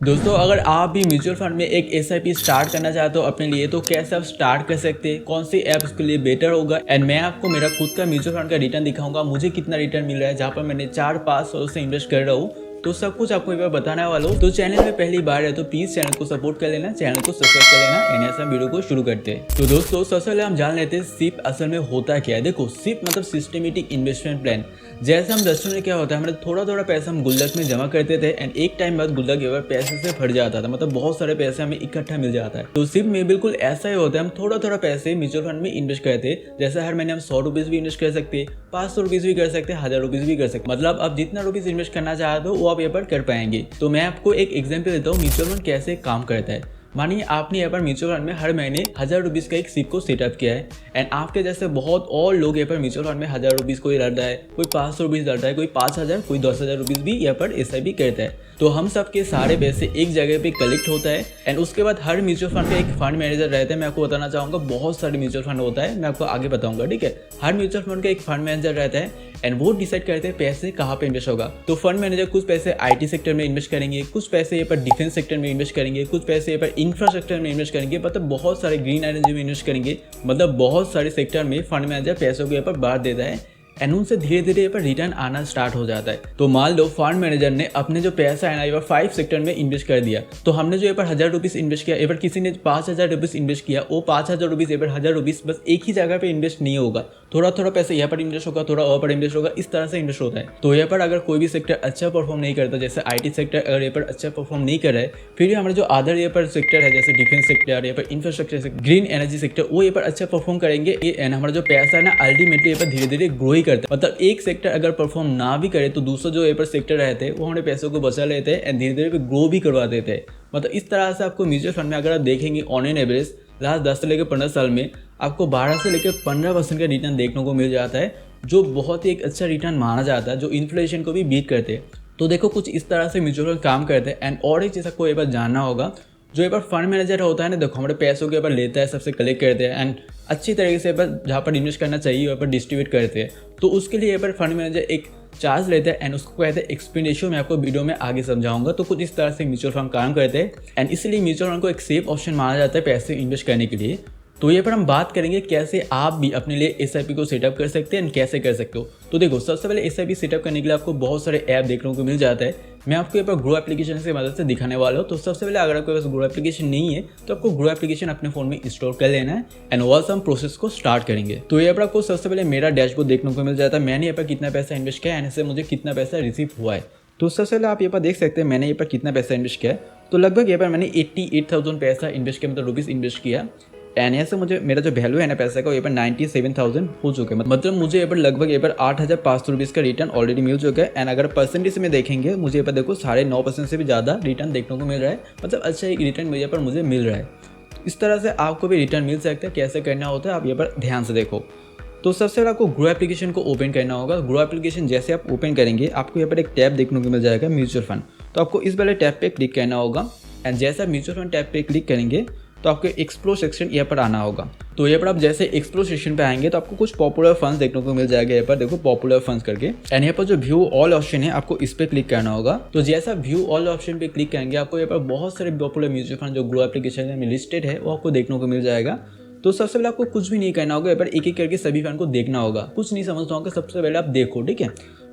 दोस्तों अगर आप भी म्यूचुअल फंड में एक एसआईपी स्टार्ट करना चाहते हो अपने लिए, तो कैसे आप स्टार्ट कर सकते हैं, कौन सी ऐप उसके लिए बेटर होगा, एंड मैं आपको मेरा खुद का म्यूचुअल फंड का रिटर्न दिखाऊंगा, मुझे कितना रिटर्न मिल रहा है जहां पर मैंने 4-5 सालों से इन्वेस्ट कर रहा हूँ। तो सब कुछ आपको एक बार बताने वाला हूँ। तो चैनल में पहली बार है तो प्लीज चैनल को सपोर्ट कर लेना, चैनल को सब्सक्राइब कर लेना, एंड ऐसा वीडियो को शुरू करते हैं। तो दोस्तों सबसे पहले हम जान लेते हैं सिप असल में होता क्या है। देखो सिप मतलब सिस्टमेटिक इन्वेस्टमेंट प्लान। जैसे हम बचपन में क्या होता है, हमारे थोड़ा थोड़ा पैसा हम गुल्लक में जमा करते थे एंड एक टाइम बाद गुल्लक एक बार पैसे से भर जाता था, मतलब बहुत सारे पैसे हमें इकट्ठा मिल जाता है। तो सिप में बिल्कुल ऐसा ही होता है, हम थोड़ा थोड़ा पैसे म्यूचुअल फंड में इन्वेस्ट करते हैं। जैसे हर महीने हम 100 रुपीज भी इन्वेस्ट कर सकते हैं, 500 रुपीज भी कर सकते हैं, 1000 रुपीज भी कर सकते हैं। मतलब आप जितना रुपीज इन्वेस्ट करना चाहते हो वो आप यहाँ पर कर पाएंगे। तो मैं आपको एक एग्जाम्पल देता हूँ म्यूचुअल फंड कैसे काम करता है। मानिए आपने यहाँ पर म्यूचुअल फंड में हर महीने 1000 रुपीज़ का एक सिप को सेटअप किया है एंड आपके जैसे बहुत और लोग यहाँ पर म्यूचुअल फंड में 1000 रुपीज़ कोई डालता है, कोई 500 रुपीज़ डालता है, कोई 5000, कोई 10,000 रुपीज़ भी यहाँ पर एसआईपी करता है। तो हम सबके सारे पैसे एक जगह पे कलेक्ट होता है एंड उसके बाद हर म्यूचुअल फंड का एक फंड मैनेजर रहता है। मैं आपको बताना चाहूँगा बहुत सारे म्यूचुअल फंड होता है, मैं आपको आगे बताऊँगा, ठीक है। हर म्यूचुअल फंड का एक फंड मैनेजर रहता है एंड वो डिसाइड करते हैं पैसे कहाँ पे इन्वेस्ट होगा। तो फंड मैनेजर कुछ पैसे आईटी सेक्टर में इन्वेस्ट करेंगे, कुछ पैसे यहाँ पर डिफेंस सेक्टर में इन्वेस्ट करेंगे, कुछ पैसे यहाँ पर इंफ्रास्ट्रक्चर में इन्वेस्ट करेंगे, मतलब बहुत सारे ग्रीन एनर्जी में इन्वेस्ट करेंगे। मतलब बहुत सारे सेक्टर में फंड मैनेजर पैसों को यहाँ पर बांट देता है एंड उनसे धीरे धीरे यहाँ पर रिटर्न आना स्टार्ट हो जाता है। तो मान लो फंड मैनेजर ने अपने जो पैसा है ना यहाँ पर 5 सेक्टर में इन्वेस्ट कर दिया। तो हमने जो यहाँ पर 1000 रुपीज़ इन्वेस्ट किया, यहाँ पर किसी ने 5000 रुपीज़ इन्वेस्ट किया, वो 5000 रुपीज़ यहाँ पर 1000 रुपीज़ बस एक ही जगह पे इन्वेस्ट नहीं होगा, थोड़ा थोड़ा पैसा यहाँ पर इन्वेस्ट होगा, थोड़ा और पर इन्वेस्ट होगा, इस तरह से इन्वेस्ट होता है। तो यहाँ पर अगर कोई भी सेक्टर अच्छा परफॉर्म नहीं करता, जैसे आईटी सेक्टर अगर यहाँ पर अच्छा परफॉर्म नहीं कर रहा है, फिर हमारे जो अदर यहाँ पर सेक्टर है जैसे डिफेंस सेक्टर, यहाँ पर infrastructure sector, green energy sector, वो यहाँ पर अच्छा परफॉर्म करेंगे एंड हमारा जो पैसा है ना अल्टीमेटली यहाँ पर धीरे धीरे ग्रो ही करता है। मतलब एक सेक्टर अगर परफॉर्म ना भी करे तो दूसरा जो यहाँ पर सेक्टर रहते हैं वो हमारे पैसों को बचा लेते हैं एंड धीरे धीरे ग्रो भी करवा देते हैं। मतलब इस तरह से आपको म्यूचुअल फंड में अगर आप देखेंगे ऑन एन एवरेज लास्ट 10 से लेकर 15 साल में आपको 12 से लेकर 15% का रिटर्न देखने को मिल जाता है, जो बहुत ही एक अच्छा रिटर्न माना जाता है, जो इन्फ्लेशन को भी बीट करते हैं। तो देखो कुछ इस तरह से म्यूचुअल फंड काम करते हैं एंड और एक चीज़ आपको ये बात जानना होगा, जो यहाँ पर फंड मैनेजर होता है ना, देखो हमारे पैसों के ऊपर लेता है, सबसे कलेक्ट करते हैं एंड अच्छी तरीके से जहाँ पर इन्वेस्ट करना चाहिए वहाँ पर डिस्ट्रीब्यूट करते हैं। तो उसके लिए यहाँ पर फंड मैनेजर एक चार्ज लेते हैं एंड उसको कहते हैं एक्सप्लेनेशन। मैं आपको वीडियो में आगे समझाऊंगा। तो कुछ इस तरह से म्यूचुअल फंड काम करते हैं एंड इसलिए म्यूचुअल फंड को एक सेफ ऑप्शन माना जाता है पैसे इन्वेस्ट करने के लिए। तो ये पर हम बात करेंगे कैसे आप भी अपने लिए एसआईपी को सेटअप कर सकते हैं एंड कैसे कर सकते हो। तो देखो सबसे पहले एसआईपी सेटअप करने के लिए आपको बहुत सारे ऐप देखने को मिल जाता है। मैं आपको यहाँ पर ग्रो एप्लीकेशन की मदद से दिखाने वाला हूँ। तो सबसे पहले अगर आपके पास ग्रो एप्लीकेशन नहीं है तो आपको ग्रो एप्लीकेशन अपने फोन में इंस्टॉल कर लेना है एंड वॉल्स हम प्रोसेस को स्टार्ट करेंगे। तो यहाँ पर आपको सबसे पहले मेरा डैशबोर्ड देखने को मिल जाता है, मैंने यहाँ पर कितना पैसा इन्वेस्ट किया है एंड इससे मुझे कितना पैसा रिसीव हुआ है। तो सबसे पहले आप यहाँ पर देख सकते हैं मैंने यहाँ पर कितना पैसा इन्वेस्ट किया है। तो लगभग यहाँ पर मैंने 88,000 पैसा इन्वेस्ट किया, मतलब रुपीज़ इन्वेस्ट किया एंड यहाँ से मुझे मेरा जो वैल्यू है ना पैसा का यहाँ पर 97,000 हो चुके हैं। मतलब मुझे यहाँ पर लगभग यहाँ पर 8,500 रुपीज़ का रिटर्न ऑलरेडी मिल चुका है एंड अगर परसेंटेज में देखेंगे मुझे यहाँ पर देखो 9.5% से भी ज़्यादा रिटर्न देखने को मिल रहा है। मतलब अच्छा एक रिटर्न यहाँ पर मुझे मिल रहा है। इस तरह से आपको भी रिटर्न मिल सकता है। कैसे करना होता है आप यहाँ पर ध्यान से देखो। तो सबसे पहले आपको ग्रो एप्लीकेशन को ओपन करना होगा। ग्रो एप्लीकेशन जैसे आप ओपन करेंगे आपको यहाँ पर एक टैब देखने को मिल जाएगा म्यूचुअल फंड। तो आपको इस वाले टैब पे क्लिक करना होगा एंड जैसे आप म्यूचुअल फंड टैब पे क्लिक करेंगे तो आपको एक्सप्लोर सेक्शन यहाँ पर आना होगा। तो यहाँ पर आप जैसे एक्सप्लोर सेक्शन पे आएंगे तो आपको कुछ पॉपुलर फंड्स देखने को मिल जाएगा। यहाँ पर देखो पॉपुलर फंड्स करके एंड यहाँ पर जो व्यू ऑल ऑप्शन है आपको इस पर क्लिक करना होगा। तो जैसा व्यू ऑल ऑप्शन पे क्लिक करेंगे आपको यहाँ पर बहुत सारे पॉपुलर म्यूचुअल फंड जो ग्रो एप्लीकेशन में लिस्टेड है वो आपको देखने को मिल जाएगा। तो सबसे पहले आपको कुछ भी नहीं करना होगा, यहाँ पर एक एक करके सभी फंड को देखना होगा। कुछ नहीं समझना होगा, सबसे पहले आप देखो, ठीक है।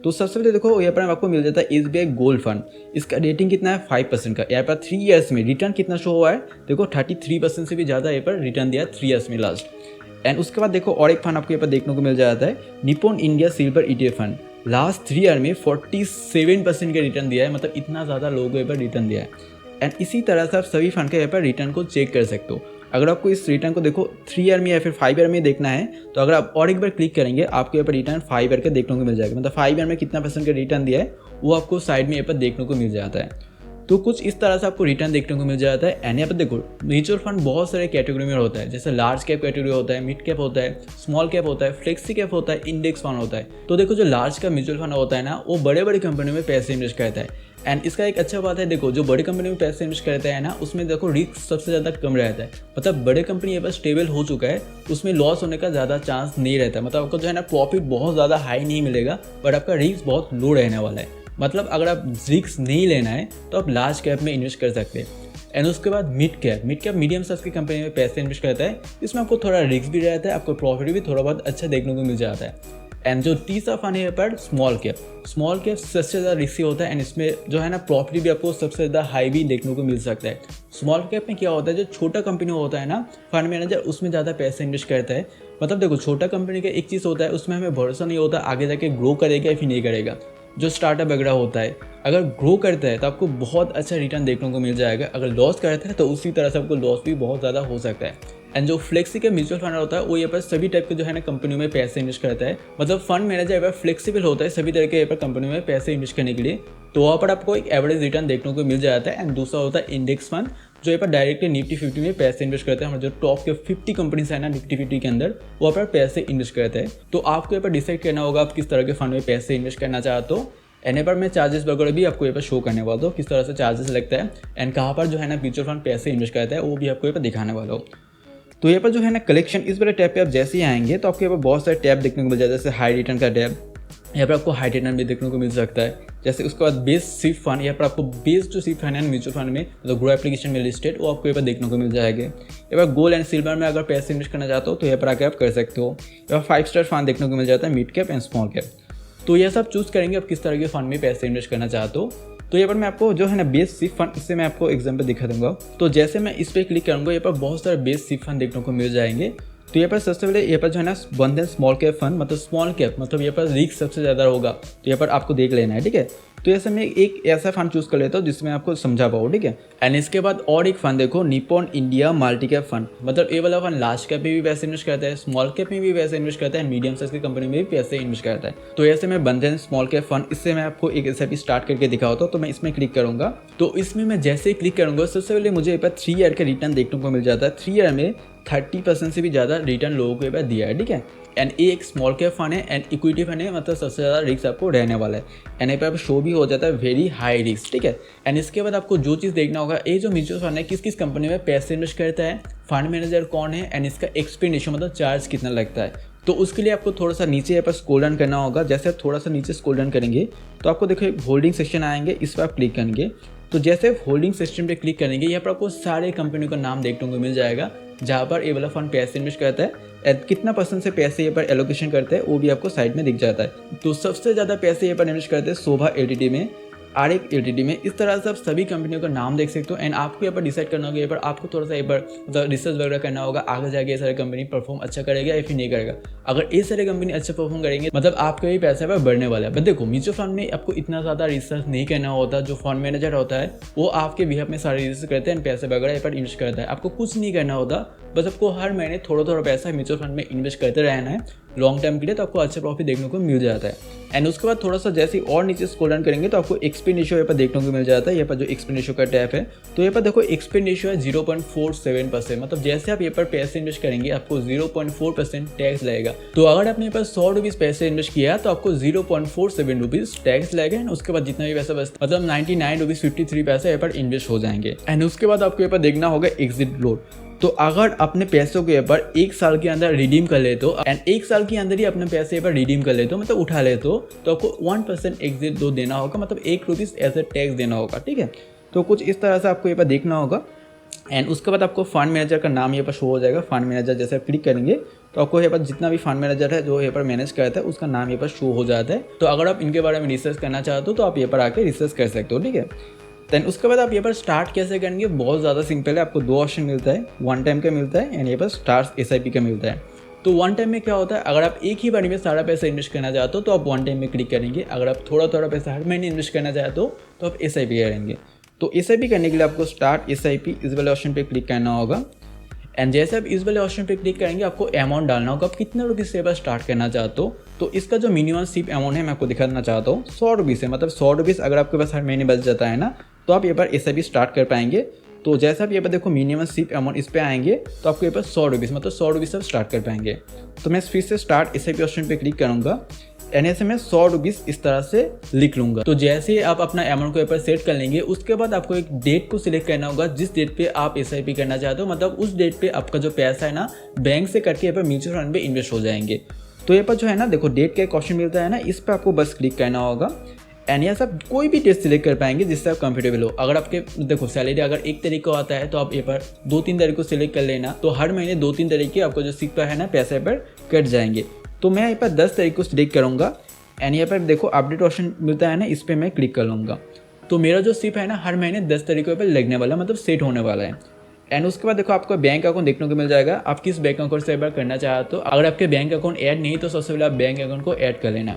तो सबसे पहले देखो यहाँ पर आपको मिल जाता है एसबीआई गोल्ड फंड। इसका रेटिंग कितना है 5% का। यहाँ पर 3 ईयर्स में रिटर्न कितना शो हुआ है, देखो 33% से भी ज़्यादा यहाँ पर रिटर्न दिया है 3 ईयर्स में लास्ट। एंड उसके बाद देखो और एक फंड आपको यहाँ पर देखने को मिल जाता है Nippon India silver ETF fund. Last 3 year में 47% का रिटर्न दिया है। मतलब इतना ज़्यादा लोगों को यहाँ पर रिटर्न दिया है एंड इसी तरह से आप सभी फंड के यहाँ पर रिटर्न को चेक कर सकते हो। अगर आपको इस रिटर्न को देखो 3 ईयर में या फिर 5 ईयर में देखना है तो अगर आप और एक बार क्लिक करेंगे आपको यहाँ पर रिटर्न 5 ईयर का देखने को मिल जाएगा। मतलब 5 ईयर में कितना परसेंट का रिटर्न दिया है वो आपको साइड में यहाँ पर देखने को मिल जाता है। तो कुछ इस तरह से आपको रिटर्न देखने को मिल जाता है। एंड यहाँ पर देखो म्यूचुअल फंड बहुत सारे कैटेगरी में होता है, जैसे लार्ज कैप कैटेगरी होता है, मिड कैप होता है, स्मॉल कैप होता है, फ्लेक्सी कैप होता है, इंडेक्स फंड होता है। तो देखो जो लार्ज का म्यूचुअल फंड होता है ना वो बड़े बड़े कंपनियों में पैसे इन्वेस्ट करता है एंड इसका एक अच्छा बात है, देखो जो बड़ी कंपनी में पैसे इन्वेस्ट करते हैं ना उसमें देखो रिस्क सबसे ज़्यादा कम रहता है। मतलब बड़े कंपनी ये बस स्टेबल हो चुका है, उसमें लॉस होने का ज़्यादा चांस नहीं रहता। मतलब आपको जो है ना प्रॉफिट बहुत ज़्यादा हाई नहीं मिलेगा बट आपका रिस्क बहुत लो रहने वाला है। मतलब अगर आप रिस्क नहीं लेना है तो आप लार्ज कैप में इन्वेस्ट कर सकते हैं। एंड उसके बाद मिड कैप मीडियम साइज की कंपनी में पैसे इन्वेस्ट करता है। इसमें आपको थोड़ा रिस्क भी रहता है, आपको प्रॉफिट भी थोड़ा बहुत अच्छा देखने को मिल जाता है। एंड जो तीसरा फंड है पर स्मॉल कैप सबसे ज़्यादा रिस्की होता है एंड इसमें जो है ना प्रॉफिट भी आपको सबसे ज़्यादा हाई भी देखने को मिल सकता है। स्मॉल कैप में क्या होता है, जो छोटा कंपनी होता है ना फंड मैनेजर उसमें ज़्यादा पैसे इन्वेस्ट करता है। मतलब देखो छोटा कंपनी का एक चीज़ होता है, उसमें हमें भरोसा नहीं होता आगे जाके ग्रो करेगा या फिर नहीं करेगा। जो स्टार्टअप वगैरह होता है अगर ग्रो करता है तो आपको बहुत अच्छा रिटर्न देखने को मिल जाएगा, अगर लॉस करता है तो उसी तरह से आपको लॉस भी बहुत ज़्यादा हो सकता है। एंड जो फ्लेक्सी के म्यूचुअल फंड होता है वो यहाँ पर सभी टाइप के जो है ना कंपनियों में पैसे इन्वेस्ट करता है। मतलब फंड मैनेजर यहाँ पर फ्लेक्सिबल होता है सभी तरह के यहाँ पर कंपनियों में पैसे इन्वेस्ट करने के लिए, तो वहाँ पर आपको एक एवरेज रिटर्न देखने को मिल जाता है। एंड दूसरा होता है इंडेक्स फंड, जो यहाँ पर डायरेक्टली निफ्टी 50 में पैसे इन्वेस्ट करते हैं। हमारे जो टॉप के 50 कंपनीज है ना निफ्टी 50 के अंदर, वहाँ पर पैसे इन्वेस्ट करते हैं। तो आपको यहाँ पर डिसाइड करना होगा आप किस तरह के फंड में पैसे इन्वेस्ट करना चाहते हो। एंड यहाँ पर मैं चार्जेस वगैरह भी आपको यहाँ पर शो करने वाला हूँ, किस तरह से चार्जेस लगता है एंड कहाँ पर जो है ना म्यूचुअल फंड पैसे इन्वेस्ट करता है वो भी आपको यहाँ पर दिखाने वाला हूँ। तो यहाँ पर जो है ना कलेक्शन, इस वाले टैब पे आप जैसे ही आएंगे तो आपको यहाँ पर बहुत सारे टैब देखने को मिल जाता है। जैसे हाई रिटर्न का टैब, यहाँ पर आपको हाई रिटर्न भी देखने को मिल सकता है। जैसे उसके बाद बेस सिप फंड, यहाँ पर आपको बेस जो सिप फंड है म्यूचुअल फंड में मतलब ग्रो एप्लीकेशन में लिस्टेड, वो आपको यहाँ पर देखने को मिल जाएगा। यहाँ पर गोल्ड एंड सिल्वर में अगर पैसे इन्वेस्ट करना चाहते हो तो यहाँ पर आकर आप कर सकते हो। यहाँ पर 5 स्टार फंड देखने को मिल जाता है, mid cap and small cap. तो ये सब चूज़ करेंगे आप किस तरह के फंड में पैसे इन्वेस्ट करना चाहते हो। तो यहाँ पर मैं आपको जो है ना बेस सिप फंड, इससे मैं आपको एग्जांपल दिखा दूंगा। तो जैसे मैं इस पर क्लिक करूँगा यहाँ पर बहुत सारे बेस सिप फंड देखने को मिल जाएंगे। तो यहाँ पर सबसे पहले यहाँ पर जो है ना बंधन स्मॉल कैप फंड, मतलब स्मॉल कैप मतलब यहाँ पर रिस्क सबसे ज़्यादा होगा, तो यहाँ पर आपको देख लेना है, ठीक है। तो ऐसे मैं एक ऐसा फंड चूज़ कर लेता हूँ जिसमें आपको समझा पाऊँ, ठीक है। एंड इसके बाद और एक फंड देखो, Nippon India multi cap fund, मतलब ये वाला फंड लार्ज कैप में भी पैसे इन्वेस्ट करता है, स्मॉल कैप में भी पैसे इन्वेस्ट करता है, मीडियम साइज की कंपनी में भी पैसे इन्वेस्ट करता है। तो ऐसे मैं बंधन स्मॉल कैप फंड, इससे मैं आपको एक SIP स्टार्ट करके दिखाता हूँ। तो मैं इसमें क्लिक करूँगा, तो इसमें मैं जैसे ही क्लिक करूँगा सबसे पहले मुझे यहाँ पर 3 ईयर का रिटर्न देखने को मिल जाता है। 3 ईयर में 30% से भी ज़्यादा रिटर्न लोगों को दिया है, ठीक है। एंड ये एक स्मॉल कैप फंड है एंड इक्विटी फंड है, मतलब सबसे ज़्यादा रिस्क आपको रहने वाला है। एंड यहाँ पर शो भी हो जाता है वेरी हाई रिस्क, ठीक है। एंड इसके बाद आपको जो चीज़ देखना होगा, ये जो म्यूचुअल फंड है किस किस कंपनी में पैसे इन्वेस्ट करता है, फंड मैनेजर कौन है एंड इसका एक्सपेंडिचर मतलब चार्ज कितना लगता है। तो उसके लिए आपको थोड़ा सा नीचे यहाँ पर स्क्रॉल डाउन करना होगा। जैसे आप थोड़ा सा नीचे स्क्रॉल डाउन करेंगे तो आपको देखो एक होल्डिंग सेक्शन आएंगे, इस पर आप क्लिक करेंगे। तो जैसे आप होल्डिंग सिस्टम पे क्लिक करेंगे यहाँ पर आपको सारे कंपनियों का नाम देखने को मिल जाएगा जहाँ पर ये वाला फंड पैसे इन्वेस्ट करता है, कितना % से पैसे यहाँ पर एलोकेशन करते हैं वो भी आपको साइड में दिख जाता है। तो सबसे ज़्यादा पैसे यहाँ पर इन्वेस्ट करते हैं शोभा LTD में, RX LTD में। इस तरह से आप सभी कंपनियों का नाम देख सकते हो। एंड आपको यहाँ पर डिसाइड करना होगा, यहाँ पर आपको थोड़ा सा यहाँ पर मतलब रिसर्च वगैरह करना होगा आगे जाके ये सारे कंपनी परफॉर्म अच्छा करेगा या फिर नहीं करेगा। अगर ये सारे कंपनी अच्छा परफॉर्म करेंगे मतलब आपका भी पैसा पर बढ़ने वाला है। बट देखो म्यूचुअल फंड में आपको इतना ज़्यादा रिसर्च नहीं करना होता, जो फंड मैनेजर होता है वो आपके बिहाफ में सारे रिसर्च करते हैं, पैसे वगैरह यहाँ पर इन्वेस्ट करता है। आपको कुछ नहीं करना होता, बस आपको हर महीने थोड़ा थोड़ा पैसा म्यूचुअल फंड में इन्वेस्ट करते रहना है लॉन्ग टर्म के लिए, तो आपको अच्छा प्रॉफिट देखने को मिल जाता है। एंड उसके बाद थोड़ा सा जैसे और नीचे स्क्रॉल डाउन करेंगे तो आपको एक्सपेंस रेशियो यहाँ पर देखने को मिल जाता है। यहाँ पर जो एक्सपेंस रेशियो का टैब है तो यहाँ पर देखो एक्सपेंस रेशियो है 0.47%, मतलब जैसे आप यहाँ पर पैसे इन्वेस्ट करेंगे आपको 0.4% टैक्स लगेगा। तो अगर आपने यहाँ पर 100 रुपीज़ पैसे इन्वेस्ट किया तो आपको 0.47 रुपीज़ टैक्स लगेगा। एंड उसके बाद जितना भी पैसा बचता मतलब 99 रुपीज़ 53 पैसे यहाँ पर इन्वेस्ट हो जाएंगे। एंड उसके बाद आपको यहाँ पर देखना होगा एग्जिट लोड। तो अगर अपने पैसों के ऊपर 1 साल के अंदर रिडीम कर ले तो एंड 1 साल के अंदर ही अपने पैसे पर रिडीम कर ले तो मतलब उठा ले तो आपको 1% एग्जिट दो देना होगा, मतलब 1 रुपीज़ एज ए टैक्स देना होगा, ठीक है। तो कुछ इस तरह से आपको यहाँ पर देखना होगा। एंड उसके बाद आपको फंड मैनेजर का नाम यहाँ पर शो हो जाएगा। फंड मैनेजर जैसे आप क्लिक करेंगे तो आपको यहाँ पर जितना भी फंड मैनेजर है जो यहाँ पर मैनेज करता है उसका नाम यहाँ पर शो हो जाता है। तो अगर आप इनके बारे में रिसर्च करना चाहते हो तो आप यहाँ पर आके रिसर्च कर सकते हो, ठीक है। देन उसके बाद आप यहाँ पर स्टार्ट कैसे करेंगे, बहुत ज़्यादा सिंपल है। आपको 2 ऑप्शन मिलता है, 1 टाइम का मिलता है एंड यहाँ पर स्टार्ट SIP का मिलता है। तो 1 टाइम में क्या होता है, अगर आप एक ही बार में सारा पैसा इन्वेस्ट करना चाहते हो तो आप 1 टाइम में क्लिक करेंगे। अगर आप थोड़ा थोड़ा पैसा हर महीने इन्वेस्ट करना चाहते हो तो आप SIP करेंगे। तो SIP करने के लिए आपको स्टार्ट SIP इस वाले ऑप्शन पर क्लिक करना होगा। एंड जैसे आप इस वाले ऑप्शन पे क्लिक करेंगे आपको अमाउंट डालना होगा, आप कितना रुपीज़ से स्टार्ट करना चाहते हो। तो इसका जो मिनिमम सिप अमाउंट है मैं आपको दिखाना चाहता हूँ 100 रुपीज़ है, मतलब 100 रुपीज़ अगर आपके पास हर महीने बच जाता है ना तो आप यहाँ पर SIP स्टार्ट कर पाएंगे। तो जैसे आप यहाँ पर देखो मिनिमम सिप अमाउंट इस पर आएंगे तो आपको यहाँ पर 100 रुपीज़ मतलब 100 रुपीज़ आप स्टार्ट कर पाएंगे। तो मैं फिर से स्टार्ट SIP ऑप्शन पर क्लिक करूँगा एंड ऐसे मैं 100 रुपीज़ इस तरह से लिख लूँगा। तो जैसे ही आप अपना अमाउंट को यहाँ पर सेट कर लेंगे उसके बाद आपको एक डेट को सिलेक्ट करना होगा जिस डेट पे आप SIP करना चाहते हो, मतलब उस डेट पे आपका जो पैसा है ना बैंक से कट के यहाँ पर म्यूचुअल फंड में इन्वेस्ट हो जाएंगे। तो यहाँ पर जो है ना देखो डेट का एक ऑप्शन मिलता है ना, इस पर आपको बस क्लिक करना होगा। एंड यहाँ से आप कोई भी डेट सिलेक्ट कर पाएंगे जिससे आप कंफर्टेबल हो। अगर आपके देखो सैलरी अगर 1 तारीख को आता है तो आप ये पर 2-3 तारीख को सिलेक्ट कर लेना, तो हर महीने 2-3 तारीख के आपको जो सिप पर है ना पैसे पर कट जाएंगे। तो मैं यहाँ पर 10 तारीख को सिलेक्ट करूँगा एंड यहाँ पर देखो अपडेट ऑप्शन मिलता है ना, इस पर मैं क्लिक कर लूँगा। तो मेरा जो सिप है ना हर महीने 10 तारीख पर लगने वाला, मतलब सेट होने वाला है। एंड उसके बाद देखो आपको बैंक अकाउंट देखने को मिल जाएगा, आप किस बैंक अकाउंट से एक बार करना चाहते हो। अगर आपके बैंक अकाउंट ऐड नहीं तो सबसे पहले आप बैंक अकाउंट को ऐड कर लेना।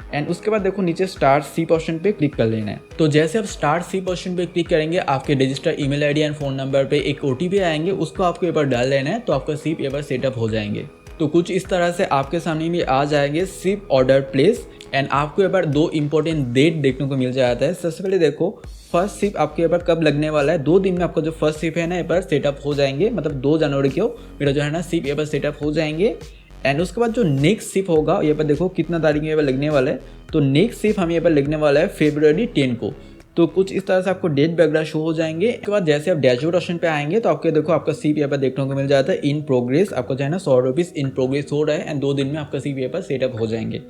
एंड उसके बाद देखो नीचे स्टार्ट सिप ऑप्शन पे क्लिक कर लेना है। तो जैसे आप स्टार्ट सिप ऑप्शन पे क्लिक करेंगे आपके registered email ID and phone number पे एक OTP आएंगे, उसको आपको एक बार डाल लेना है, तो आपका सिप एक बार सेटअप हो जाएंगे। तो कुछ इस तरह से आपके सामने भी आ जाएंगे सिप ऑर्डर प्लेस। एंड आपको एक बार 2 इंपॉर्टेंट डेट देखने को मिल जाता है। सबसे पहले देखो फर्स्ट सिप आपके यहाँ पर कब लगने वाला है, 2 दिन में आपका जो फर्स्ट सिप है ना यहाँ पर सेटअप हो जाएंगे, मतलब 2 जनवरी को मेरा जो है ना सिप यहाँ पर सेटअप हो जाएंगे। एंड उसके बाद जो नेक्स्ट सिप होगा यहाँ पर देखो कितना तारीख में यहाँ पर लगने वाला है, तो नेक्स्ट सिप हमें यहाँ पर लगने वाला है February 10 को। तो कुछ इस तरह से आपको डेट वगैरह शो हो जाएंगे। उसके बाद जैसे आप डैशबोर्ड ऑप्शन पे आएंगे तो आपके देखो आपका सिप यहाँ पर देखने को मिल जाता है इन प्रोग्रेस, आपको जो है ना 100 रुपीज़ इन प्रोग्रेस हो रहा है एंड 2 दिन में आपका सिप यहाँ पर सेटअप हो जाएंगे।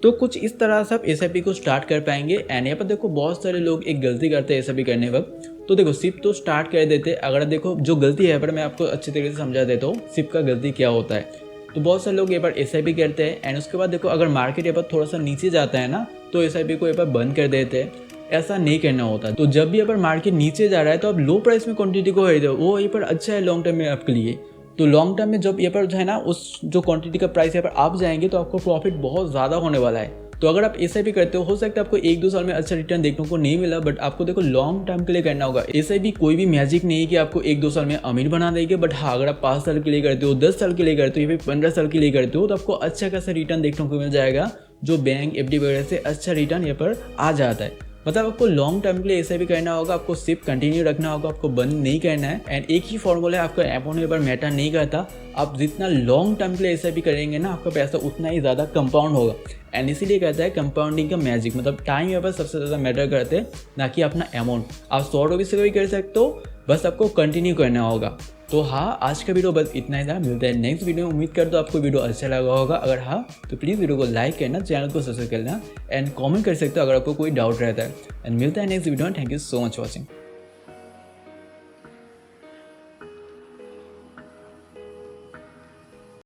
तो कुछ इस तरह से आप SIP को स्टार्ट कर पाएंगे। एंड यहाँ पर देखो बहुत सारे लोग एक गलती करते हैं SIP करने वक्त। तो देखो सिप तो स्टार्ट कर देते, अगर देखो जो गलती है पर मैं आपको अच्छी तरीके से समझा देता हूँ सिप का गलती क्या होता है। तो बहुत सारे लोग ये पर SIP करते हैं एंड उसके बाद देखो अगर मार्केट ये पर थोड़ा सा नीचे जाता है ना तो SIP को ये पर बंद कर देते हैं। ऐसा नहीं करना होता। तो जब भी ये पर मार्केट नीचे जा रहा है तो आप लो प्राइस में क्वांटिटी को खरीदो, वो ये पर अच्छा है लॉन्ग टर्म में आपके लिए। तो लॉन्ग टर्म में जब ये पर जो है ना उस जो क्वांटिटी का प्राइस यहाँ पर आप जाएंगे तो आपको प्रॉफिट बहुत ज़्यादा होने वाला है। तो अगर आप SIP करते हो सकता है आपको 1-2 साल में अच्छा रिटर्न देखने को नहीं मिला, बट आपको देखो लॉन्ग टर्म के लिए करना होगा। SIP कोई भी मैजिक नहीं है कि आपको 1-2 साल में अमीर बना देगी, बट हाँ अगर आप 5 साल के लिए करते हो, 10 साल के लिए करते हो या फिर 15 साल के लिए करते हो तो आपको अच्छा खासा रिटर्न देखने को मिल जाएगा, जो बैंक FD वगैरह से अच्छा रिटर्न यहाँ पर आ जाता है। मतलब आपको लॉन्ग टर्म के लिए SIP करना होगा, आपको सिप कंटिन्यू रखना होगा, आपको बंद नहीं करना है। एंड एक ही फॉर्मूला है, आपका अमाउंट यहाँ पर मैटर नहीं करता। आप जितना लॉन्ग टर्म के लिए SIP करेंगे ना आपका पैसा उतना ही ज़्यादा कंपाउंड होगा। एंड इसीलिए कहता है कंपाउंडिंग का मैजिक, मतलब टाइम यहाँ पर सबसे ज़्यादा मैटर करते हैं, ना कि अपना अमाउंट। आप 100 रुपये से भी कर सकते हो, बस आपको कंटिन्यू करना होगा। तो हाँ आज का वीडियो बस इतना ही था, मिलता है नेक्स्ट वीडियो में। उम्मीद करता हूँ आपको वीडियो अच्छा लगा होगा। अगर हाँ तो प्लीज़ वीडियो को लाइक करना, चैनल को सब्सक्राइब करना एंड कमेंट कर सकते हो अगर आपको कोई डाउट रहता है। एंड मिलता है नेक्स्ट वीडियो में। Thank you so much watching.